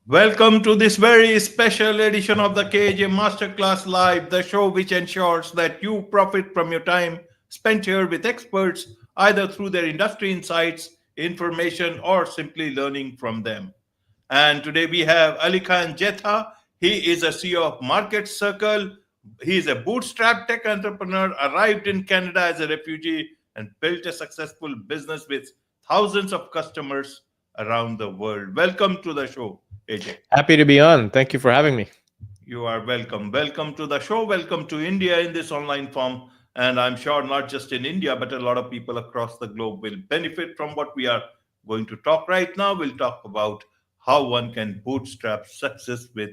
Welcome to this very special edition of the KJ Masterclass Live, the show which ensures that you profit from your time spent here with experts, either through their industry insights, information, or simply learning from them. And today we have Alykhan Jetha. He is a CEO of Marketcircle. He is a bootstrap tech entrepreneur, arrived in Canada as a refugee, and built a successful business with thousands of customers around the world. Welcome to the show, AJ. Happy to be on. Thank you for having me. You are welcome. Welcome to the show. Welcome to India in this online form. And I'm sure not just in India, but a lot of people across the globe will benefit from what we are going to talk right now. We'll talk about how one can bootstrap success with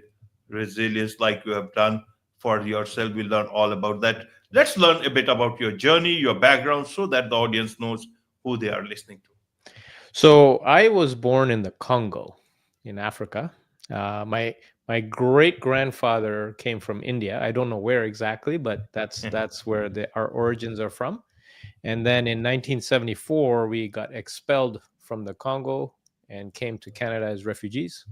resilience, like you have done for yourself. We'll learn all about that. Let's learn a bit about your journey, your background, so that the audience knows who they are listening to. So I was born in the Congo, in Africa. My great grandfather came from India. I don't know where exactly, but that's where our origins are from. And then in 1974, we got expelled from the Congo and came to Canada as refugees.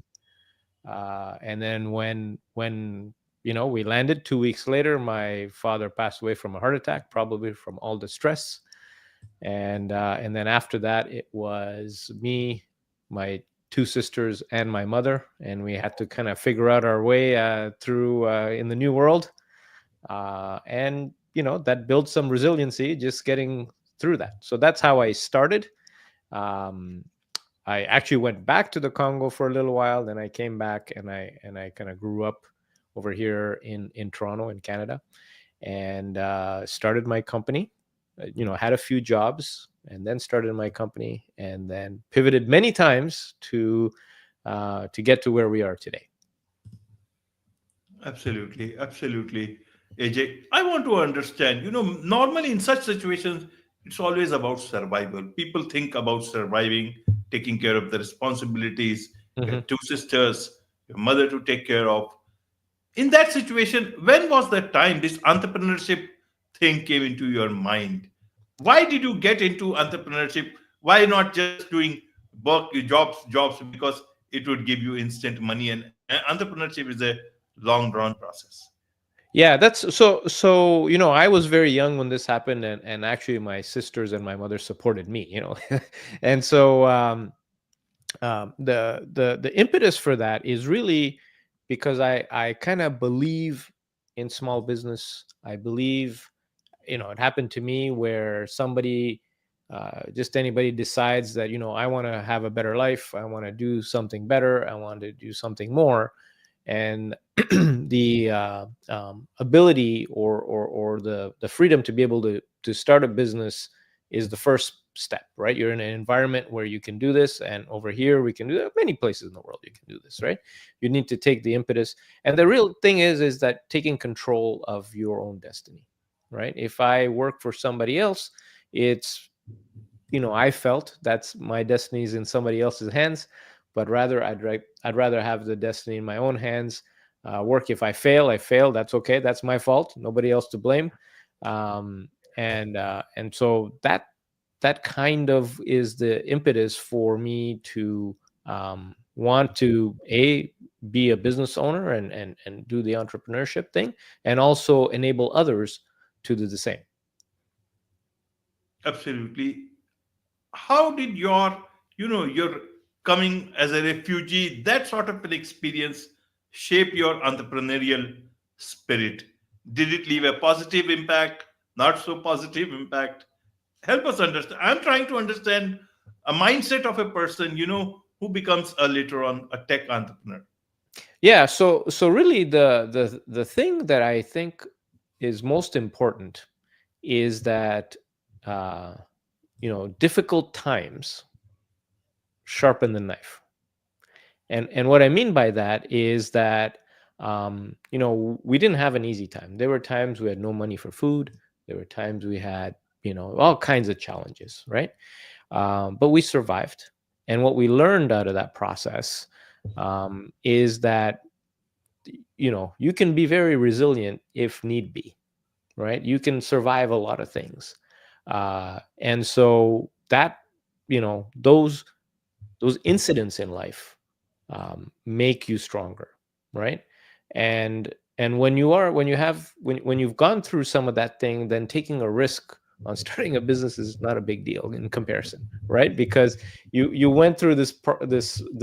And then when we landed 2 weeks later, my father passed away from a heart attack, probably from all the stress. And then after that, it was me, my two sisters, and my mother, and we had to kind of figure out our way through in the new world. And that built some resiliency, just getting through that. So that's how I started. I actually went back to the Congo for a little while. Then I came back, and I kind of grew up over here in Toronto, in Canada, and started my company. Had a few jobs, and then started my company, and then pivoted many times to get to where we are today. Absolutely, absolutely. AJ, I want to understand, normally in such situations, it's always about survival. People think about surviving, taking care of the responsibilities, your Mhm. two sisters, your mother to take care of. In that situation, when was the time this entrepreneurship thing came into your mind? Why did you get into entrepreneurship? Why not just doing work, jobs, because it would give you instant money, and entrepreneurship is a long drawn process. Yeah, that's so I was very young when this happened, and actually my sisters and my mother supported me, and so the impetus for that is really because I kind of believe in small business. I believe, it happened to me where somebody, just anybody, decides that, I want to have a better life, I want to do something better, I want to do something more. And the ability or the freedom to be able to start a business is the first step, right? You're in an environment where you can do this, and over here we can do that. Many places in the world you can do this, right? You need to take the impetus, and the real thing is that taking control of your own destiny, right? If I work for somebody else, it's, I felt that's my destiny is in somebody else's hands, but rather I'd rather have the destiny in my own hands. Work, if I fail, I fail. That's okay. That's my fault. Nobody else to blame. And so that kind of is the impetus for me to want to be a business owner and do the entrepreneurship thing, and also enable others to do the same. Absolutely. How did your coming as a refugee, that sort of an experience, shape your entrepreneurial spirit? Did it leave a positive impact, not so positive impact? Help us understand. I'm trying to understand a mindset of a person, who becomes a later on a tech entrepreneur. Yeah, so really the thing that I think is most important is that uh, difficult times sharpen the knife. And what I mean by that is that we didn't have an easy time. There were times we had no money for food. There were times we had all kinds of challenges, right? But we survived. And what we learned out of that process is that you can be very resilient if need be, right? You can survive a lot of things. And so that those incidents in life make you stronger, right? And when you've gone through some of that thing, then taking a risk on starting a business is not a big deal in comparison, right? Because you went through this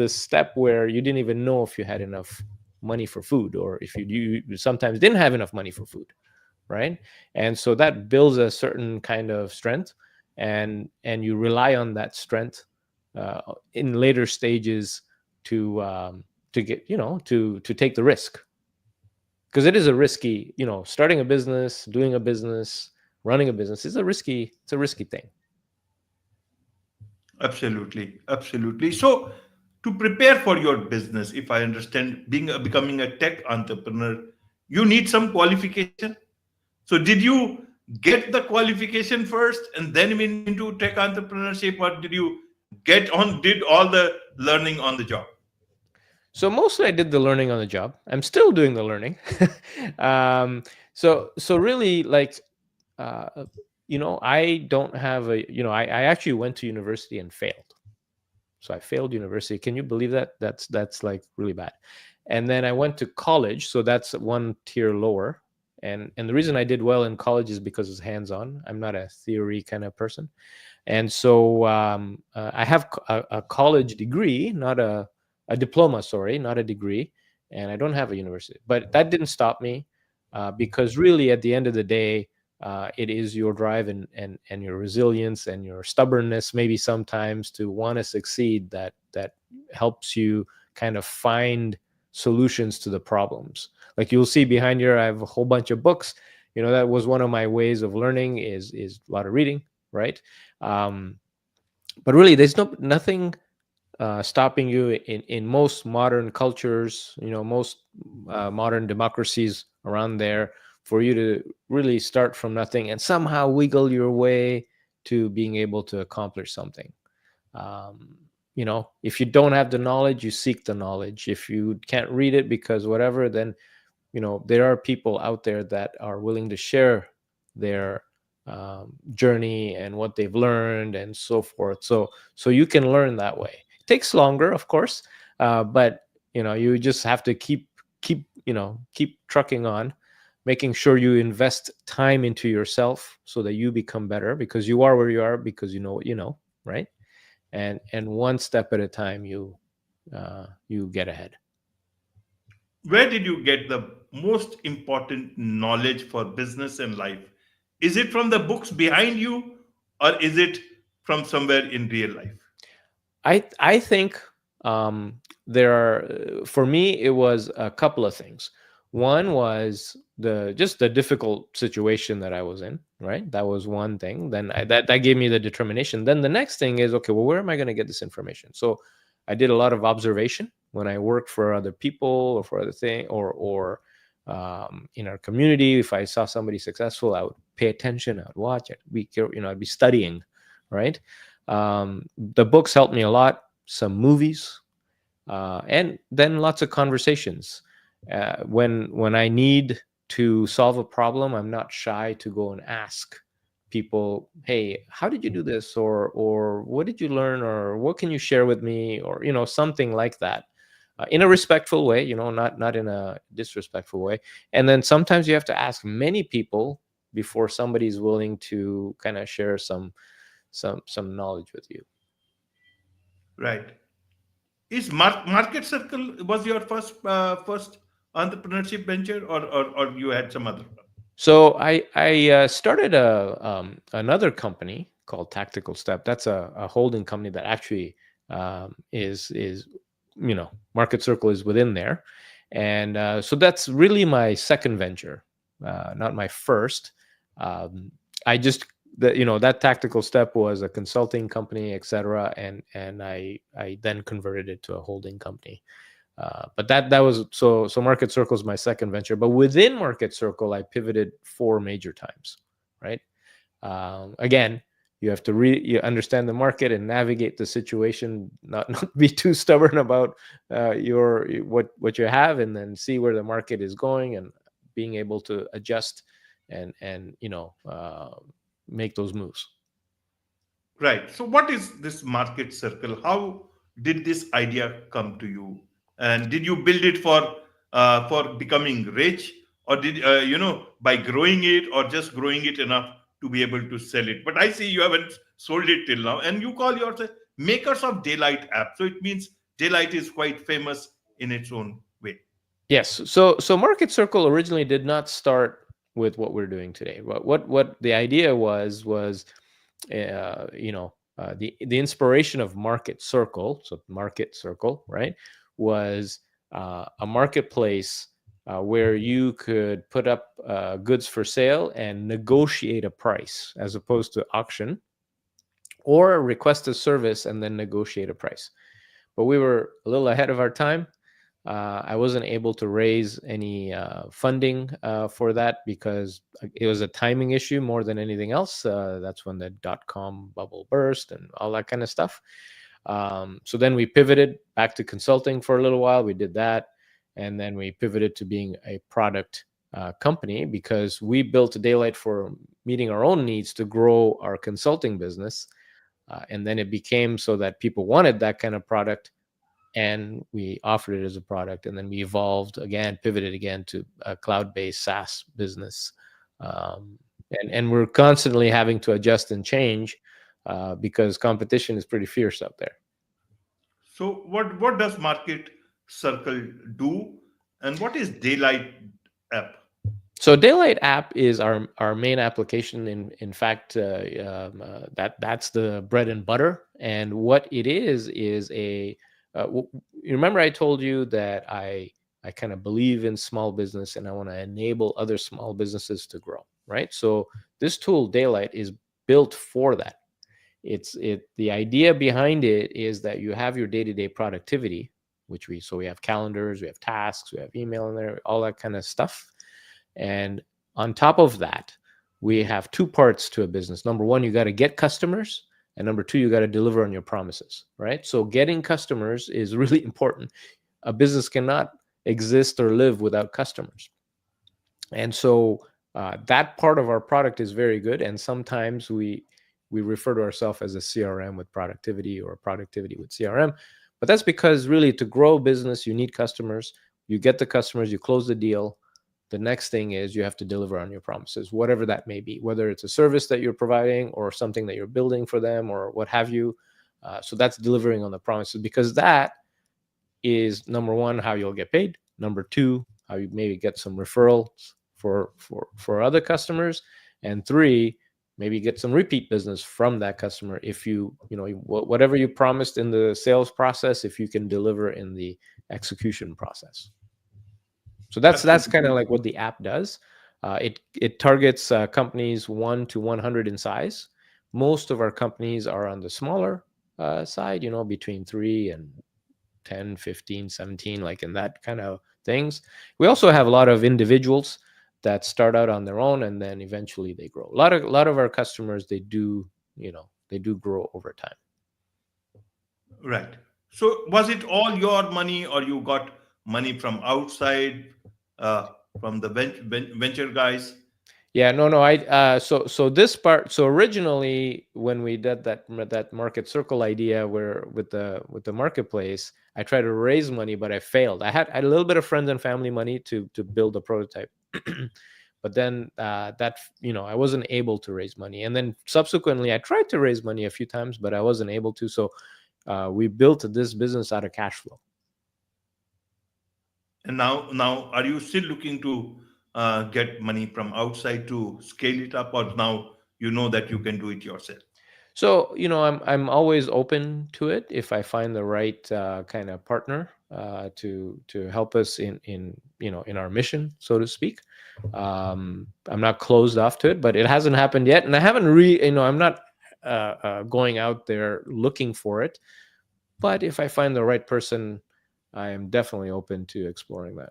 step where you didn't even know if you had enough money for food, or if you sometimes didn't have enough money for food, right? And so that builds a certain kind of strength, and you rely on that strength in later stages to get, to take the risk, because it is a risky, starting a business, doing a business, running a business is it's a risky thing. Absolutely, absolutely. So, to prepare for your business, if I understand, becoming a tech entrepreneur, you need some qualification. So, did you get the qualification first and then went into tech entrepreneurship, or did you did all the learning on the job? So mostly I did the learning on the job. I'm still doing the learning. So really, like, uh, I don't have I actually went to university and failed. So I failed university. Can you believe that? That's like really bad. And then I went to college, so that's one tier lower. And the reason I did well in college is because it's hands-on. I'm not a theory kind of person. And so I have a college degree, not a diploma, sorry, not a degree, and I don't have a university. But that didn't stop me, because really, at the end of the day, it is your drive and your resilience and your stubbornness, maybe sometimes, to want to succeed, that helps you kind of find solutions to the problems. Like you'll see behind here, I have a whole bunch of books. That was one of my ways of learning, is a lot of reading, right? um, but really, there's nothing stopping you in most modern cultures, most modern democracies around there, for you to really start from nothing and somehow wiggle your way to being able to accomplish something. um, if you don't have the knowledge, you seek the knowledge. If you can't read it because whatever, then there are people out there that are willing to share their journey and what they've learned and so forth. So you can learn that way. It takes longer, of course, but you just have to keep trucking on, making sure you invest time into yourself so that you become better, because you are where you are because you know what you know, right? And one step at a time, you get ahead. Where did you get the most important knowledge for business and life? Is it from the books behind you, or is it from somewhere in real life? I think there are, for me, it was a couple of things. One was the difficult situation that I was in, right? That was one thing. Then that gave me the determination. Then the next thing is, okay, well, where am I going to get this information? So I did a lot of observation when I worked for other people or for other thing, or in our community. If I saw somebody successful, I would pay attention. I'd watch. I'd be studying, right? The books helped me a lot. Some movies, and then lots of conversations. When I need to solve a problem, I'm not shy to go and ask people, "Hey, how did you do this?" or "What did you learn?" or "What can you share with me?" or something like that, in a respectful way, not in a disrespectful way. And then sometimes you have to ask many people before somebody's willing to kind of share some knowledge with you. Right. Is Market Circle was your first entrepreneurship venture, or you had some other? So I started another company called Tactical Step. That's a holding company that actually is Market Circle is within there, and so that's really my second venture, not my first. Um, I just that Tactical Step was a consulting company, etc., and I then converted it to a holding company. But that was so Market Circle is my second venture. But within Market Circle, I pivoted four major times, right? Again, you have to you understand the market and navigate the situation, not be too stubborn about what you have, and then see where the market is going, and being able to adjust and make those moves. Right. So, what is this Market Circle? How did this idea come to you? And did you build it for becoming rich, or did by growing it, or just growing it enough to be able to sell it? But I see you haven't sold it till now, and you call yourself makers of Daylight app. So it means Daylight is quite famous in its own way. Yes. So Market Circle originally did not start with what we're doing today. What the idea was the inspiration of Market Circle. So Market Circle, right, was a marketplace where you could put up goods for sale and negotiate a price as opposed to auction, or request a service and then negotiate a price. But we were a little ahead of our time. I wasn't able to raise any funding for that because it was a timing issue more than anything else. That's when the dot-com bubble burst and all that kind of stuff. So then we pivoted back to consulting for a little while. We did that. And then we pivoted to being a product company because we built Daylight for meeting our own needs to grow our consulting business. And then it became so that people wanted that kind of product, and we offered it as a product. And then we evolved again, pivoted again to a cloud-based SaaS business. And we're constantly having to adjust and change because competition is pretty fierce out there. So what does Market Circle do, and what is Daylight app? So Daylight app is our main application. In fact, that's the bread and butter. And what it is a you remember I told you that I kind of believe in small business and I want to enable other small businesses to grow, right? So this tool Daylight is built for that. The idea behind it is that you have your day-to-day productivity, which we have calendars, we have tasks, we have email in there, all that kind of stuff. And on top of that, we have two parts to a business. Number one, you got to get customers. And number two, you got to deliver on your promises, right? So getting customers is really important. A business cannot exist or live without customers. And so that part of our product is very good. And sometimes we refer to ourselves as a CRM with productivity or productivity with CRM. But that's because really to grow a business, you need customers. You get the customers, you close the deal. The next thing is you have to deliver on your promises, whatever that may be, whether it's a service that you're providing or something that you're building for them or what have you. So that's delivering on the promises, because that is number one, how you'll get paid. Number two, how you maybe get some referrals for other customers. And three, maybe get some repeat business from that customer if whatever you promised in the sales process, if you can deliver in the execution process. So that's kind of like what the app does. It targets companies 1 to 100 in size. Most of our companies are on the smaller side, between 3 and 10, 15, 17, like in that kind of things. We also have a lot of individuals that start out on their own and then eventually they grow. A lot of our customers, they do grow over time. Right. So was it all your money, or you got money from outside, from the venture guys? Yeah, no. So this part. So originally, when we did that Market Circle idea, where with the marketplace, I tried to raise money, but I failed. I had a little bit of friends and family money to build a prototype, but then I wasn't able to raise money. And then subsequently, I tried to raise money a few times, but I wasn't able to. So we built this business out of cash flow. And now, are you still looking to get money from outside to scale it up, or now you know that you can do it yourself? So I'm always open to it if I find the right kind of partner to help us in our mission, so to speak. I'm not closed off to it, but it hasn't happened yet, and I haven't I'm not going out there looking for it. But if I find the right person, I am definitely open to exploring that.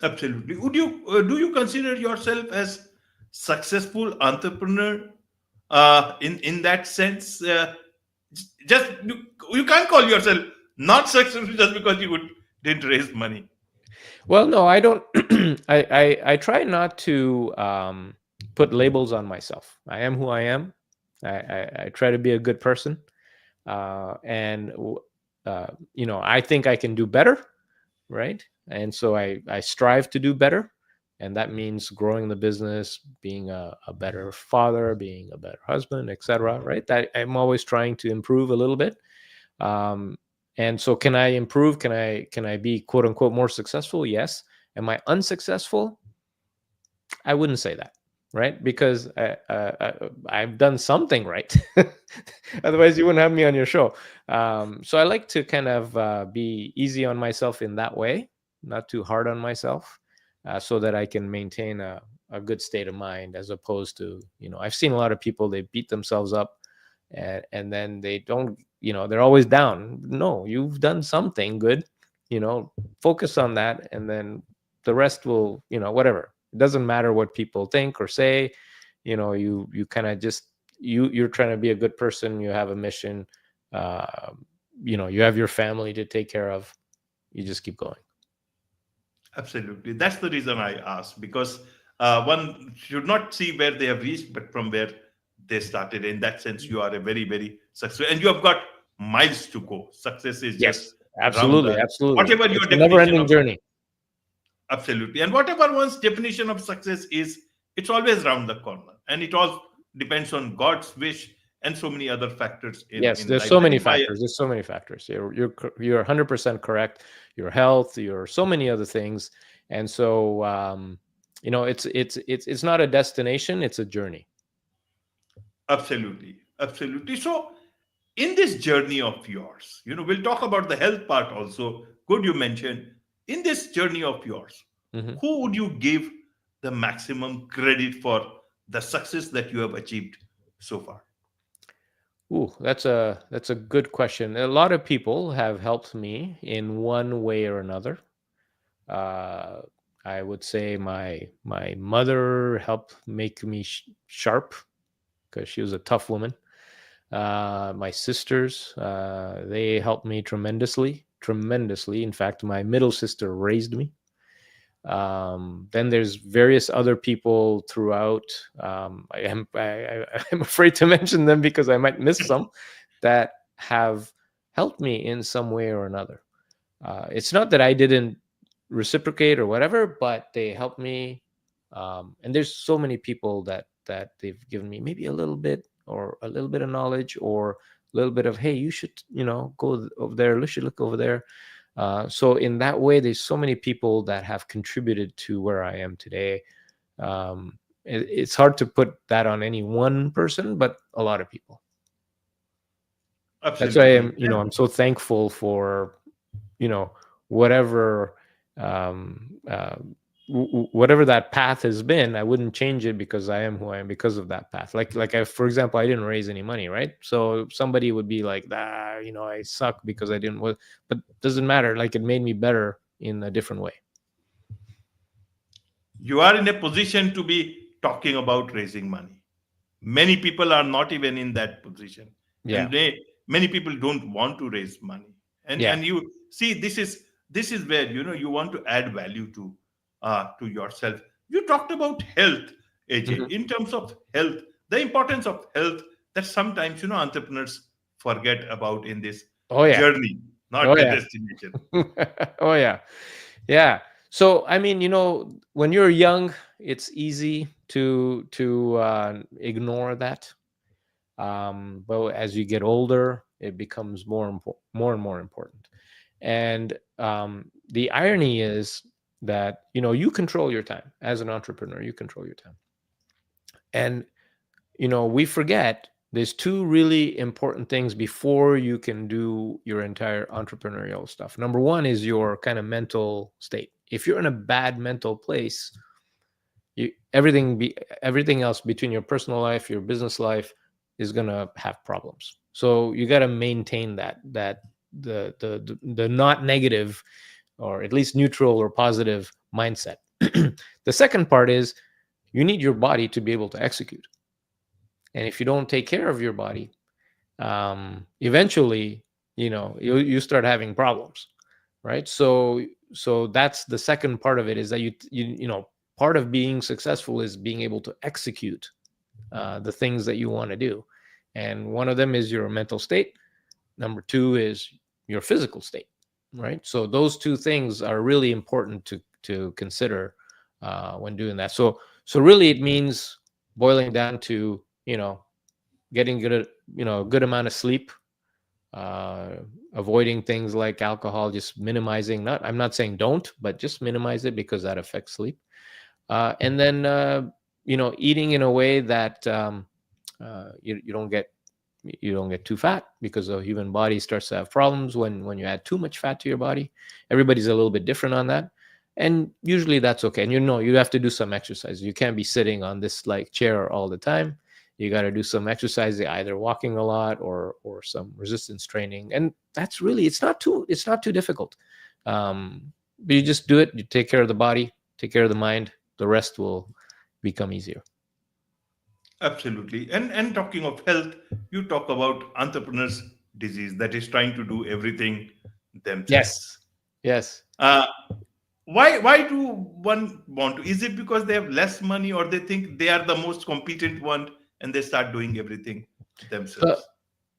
Absolutely. Would you do you consider yourself as successful entrepreneur in that sense? Just you can't call yourself not successful just because didn't raise money. Well, no, I don't. I try not to put labels on myself. I am who I am. I try to be a good person, and I think I can do better. right? And so I strive to do better, and that means growing the business, being a better father, being a better husband, etc. Right? That I'm always trying to improve a little bit. Um, and so, can I improve? Can I be quote unquote more successful? Yes. Am I unsuccessful? I wouldn't say that, right? Because I've done something right. Otherwise, you wouldn't have me on your show. So I like to kind of be easy on myself in that way, not too hard on myself, so that I can maintain a good state of mind, as opposed to, I've seen a lot of people, they beat themselves up, and then they don't, they're always down. No, you've done something good, focus on that, and then the rest will, whatever. It doesn't matter what people think or say. You kind of just, you're trying to be a good person. You have a mission. uh, you have your family to take care of. You just keep going. Absolutely. That's the reason I asked, because one should not see where they have reached, but from where they started. In that sense, you are a very, very successful, and you have got miles to go. Success is just Yes, around absolutely, the, absolutely. whatever your It's a never definition ending of, journey. absolutely, and whatever one's definition of success is, it's always around the corner, and it all depends on God's wish and so many other factors Yes, in there's life. so That many is why, factors. There's so many factors. You're 100% correct. Your health, your so many other things, and so it's not a destination. It's a journey. absolutely, absolutely. So in this journey of yours, we'll talk about the health part also. Good, you mentioned, in this journey of yours, Mhm. who would you give the maximum credit for the success that you have achieved so far? Ooh, that's a good question. A lot of people have helped me in one way or another. Uh, I would say my mother helped make me sharp, because she was a tough woman. My sisters, they helped me tremendously, tremendously. In fact, my middle sister raised me. Then there's various other people throughout. I'm afraid to mention them because I might miss some, that have helped me in some way or another. It's not that I didn't reciprocate or whatever, but they helped me. And there's so many people that they've given me maybe a little bit, or a little bit of knowledge, or a little bit of, hey, you should, go over there. You should look over there. So in that way, there's so many people that have contributed to where I am today. It's hard to put that on any one person, but a lot of people. That's why Absolutely. I'm so thankful for, you know whatever, um, uh, whatever that path has been. I wouldn't change it, because I am who I am because of that path. Like for example, I didn't raise any money, right? So somebody would be like, I suck because I didn't, but doesn't matter. Like, it made me better in a different way. You are in a position to be talking about raising money. Many people are not even in that position, Yeah, and many people don't want to raise money. and yeah. and you see, this is where you want to add value to yourself. You talked about health, AJ. Mhm. In terms of health, the importance of health, that sometimes entrepreneurs forget about in this Oh yeah, journey, not oh the yeah. destination. Oh yeah, yeah. So I mean, when you're young, it's easy to ignore that. But as you get older, it becomes more and more important. And the irony is that you control your time as an entrepreneur. You control your time, and we forget there's two really important things before you can do your entire entrepreneurial stuff. Number one is your kind of mental state. If you're in a bad mental place, everything else between your personal life, your business life, is gonna have problems. So you got to maintain the not negative, or at least neutral or positive mindset. The second part is you need your body to be able to execute. And if you don't take care of your body, eventually, you start having problems, right? So that's the second part of it, is that part of being successful is being able to execute the things that you want to do. And one of them is your mental state. Number two is your physical state. right? So those two things are really important to consider when doing that. So really, it means boiling down to, getting a good amount of sleep, uh, avoiding things like alcohol, just minimizing. I'm not saying don't, but just minimize it because that affects sleep. And then eating in a way that you don't get too fat, because the human body starts to have problems when you add too much fat to your body. Everybody's a little bit different on that, and usually that's okay. And you have to do some exercise. You can't be sitting on this like chair all the time. You got to do some exercise, either walking a lot or some resistance training, and that's really it's not too difficult. But you just do it. You take care of the body, take care of the mind. The rest will become easier. Absolutely. And talking of health, you talk about entrepreneurs' disease, that is trying to do everything themselves. Yes. Yes. Uh, why do one want to? Is it because they have less money, or they think they are the most competent one and they start doing everything So, themselves?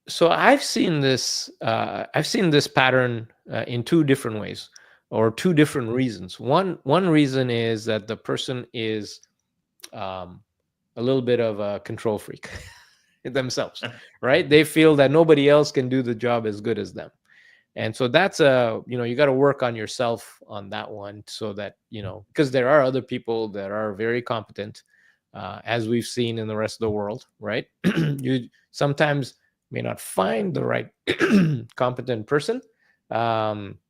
so I've seen this. I've seen this pattern in two different ways, or two different reasons. One reason is that the person is um, a little bit of a control freak themselves, right? They feel that nobody else can do the job as good as them. And so that's you got to work on yourself on that one, so that, because there are other people that are very competent, as we've seen in the rest of the world, right? You sometimes may not find the right competent person,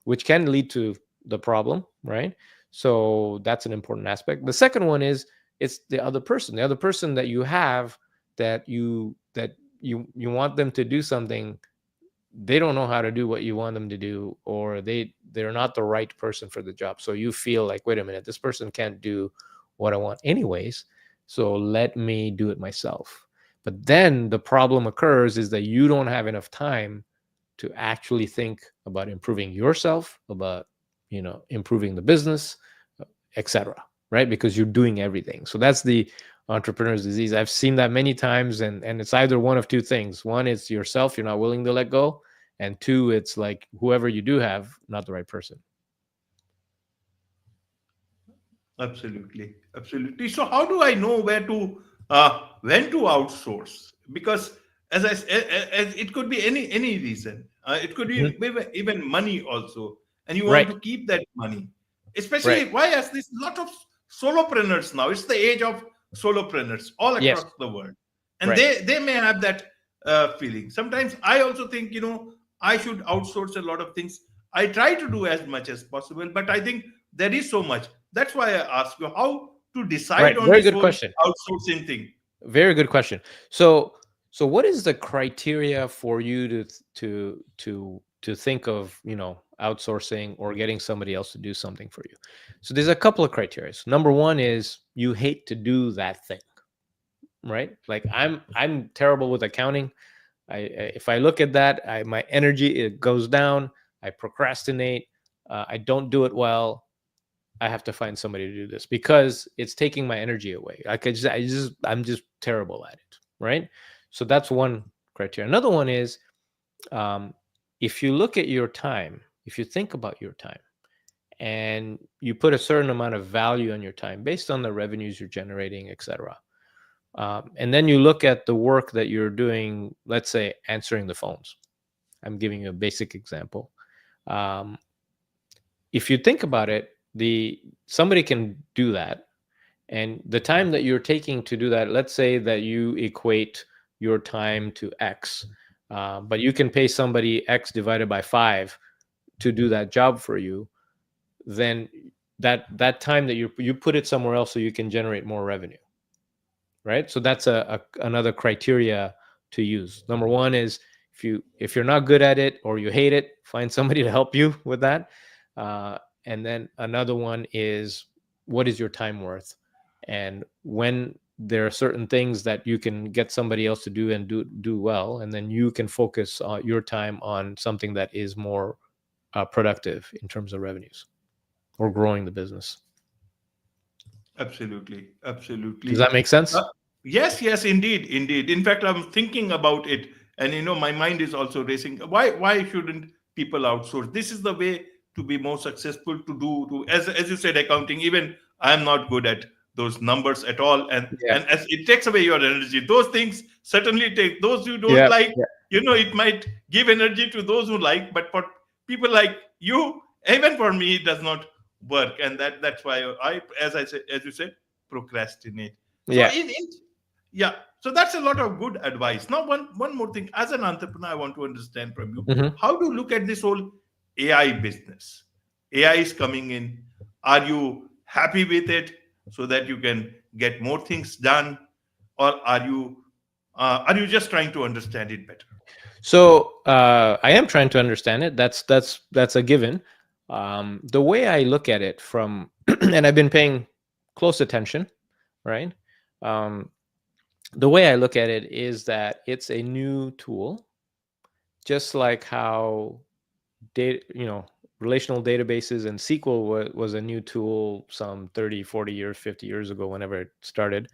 which can lead to the problem, right? So that's an important aspect. The second one is, it's the other person that you have, that you want them to do something. They don't know how to do what you want them to do, or they're not the right person for the job. So you feel like, wait a minute, this person can't do what I want anyways, so let me do it myself. But then the problem occurs is that you don't have enough time to actually think about improving yourself, about improving the business, etc., right? Because you're doing everything. So that's the entrepreneur's disease. I've seen that many times, and it's either one of two things. One, it's yourself, you're not willing to let go, and two, it's like whoever you do have, not the right person. Absolutely, absolutely. So, how do I know when to outsource? Because as it could be any reason. It could Mhm. be even money also, and you want Right. to keep that money. Right. Especially, why has this lot of solopreneurs now? It's the age of solopreneurs all Yes. across the world, and Right. they may have that feeling. Sometimes I also think, I should outsource a lot of things. I try to do as much as possible, but I think there is so much. That's why I ask you how to decide Right. on Very this good whole question. outsourcing thing. Very good question. So what is the criteria for you to think of, outsourcing or getting somebody else to do something for you? So there's a couple of criteria. Number one is, you hate to do that thing, right? Like I'm terrible with accounting. If I look at that, my energy, it goes down. I procrastinate. I don't do it well. I have to find somebody to do this because it's taking my energy away. I'm just terrible at it, right? So that's one criteria. Another one is, um, if you look at your time, if you think about your time, and you put a certain amount of value on your time based on the revenues you're generating, etc. And then you look at the work that you're doing, let's say answering the phones. I'm giving you a basic example. Um, if you think about it, somebody can do that, and the time that you're taking to do that, let's say that you equate your time to X, but you can pay somebody X divided by 5 to do that job for you, then that time that you put it somewhere else so you can generate more revenue, right? So that's another criteria to use. Number one is, if you're not good at it or you hate it, find somebody to help you with that. And then another one is, what is your time worth? And when there are certain things that you can get somebody else to do and do well, and then you can focus your time on something that is more productive in terms of revenues or growing the business. Absolutely, Does absolutely. that make sense? Uh, yes, yes, indeed, indeed. In fact, I'm thinking about it, and my mind is also racing. Why shouldn't people outsource? This is the way to be more successful, to as you said, accounting. Even I'm not good at those numbers at all, Yeah. and as it takes away your energy. Those things certainly take those you don't Yeah. like. Yeah. It might give energy to those who like, but for people like you, even for me, it does not work, and that's why I, as I said, as you said, procrastinate. So Yeah. yeah, so that's a lot of good advice. Now, one more thing, as an entrepreneur, I want to understand from you, Mhm. how to look at this whole AI business. AI is coming in. Are you happy with it so that you can get more things done, or are you just trying to understand it better? So I am trying to understand it. That's a given. The way I look at it from, and I've been paying close attention, right? Um, the way I look at it is that it's a new tool, just like how data, relational databases and SQL was a new tool some 30, 40 years, 50 years ago, whenever it started.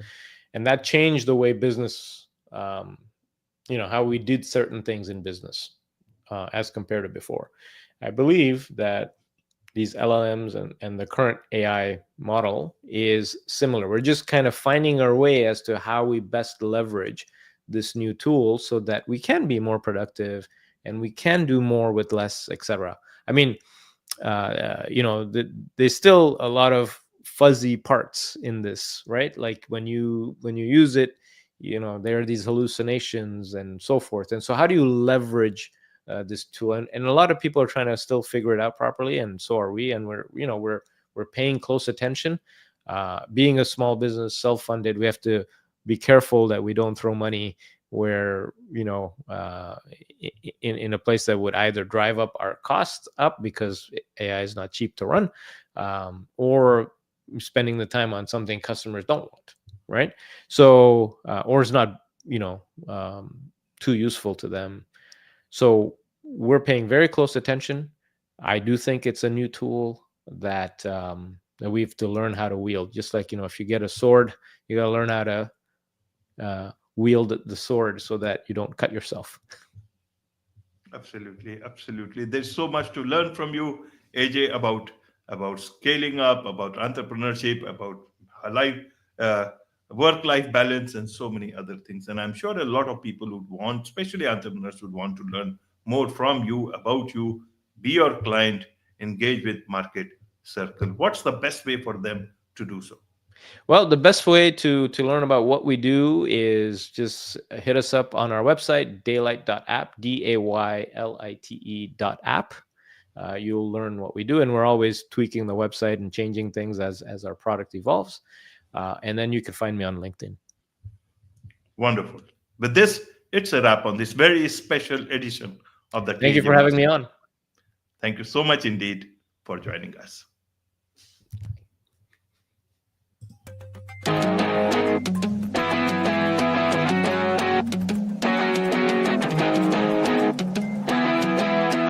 And that changed the way business, how we did certain things in business as compared to before. I believe that these LLMs and the current AI model is similar. We're just kind of finding our way as to how we best leverage this new tool so that we can be more productive and we can do more with less, etc. I mean, there's still a lot of fuzzy parts in this, right? Like when you use it, there are these hallucinations and so forth. And so how do you leverage this tool? And a lot of people are trying to still figure it out properly, and so are we. And we're paying close attention. Being a small business, self-funded, we have to be careful that we don't throw money where in a place that would either drive up our costs up because AI is not cheap to run, or spending the time on something customers don't want, right? So or is not too useful to them. So we're paying very close attention. I do think it's a new tool that we have to learn how to wield. Just like, if you get a sword, you got to learn how to wield the sword so that you don't cut yourself. Absolutely, absolutely. There's so much to learn from you, AJ, about scaling up, about entrepreneurship, about life, uh, work-life balance, and so many other things. And I'm sure a lot of people would want, especially entrepreneurs, would want to learn more from you, about you, be your client, engage with Market Circle. What's the best way for them to do so? Well, the best way to learn about what we do is just hit us up on our website, daylight.app, DAYLITE.app. You'll learn what we do, and we're always tweaking the website and changing things as our product evolves. And then you can find me on LinkedIn. Wonderful. With this, it's a wrap on this very special edition of the Thank you KJ for having me Master. on. Thank you so much indeed for joining us.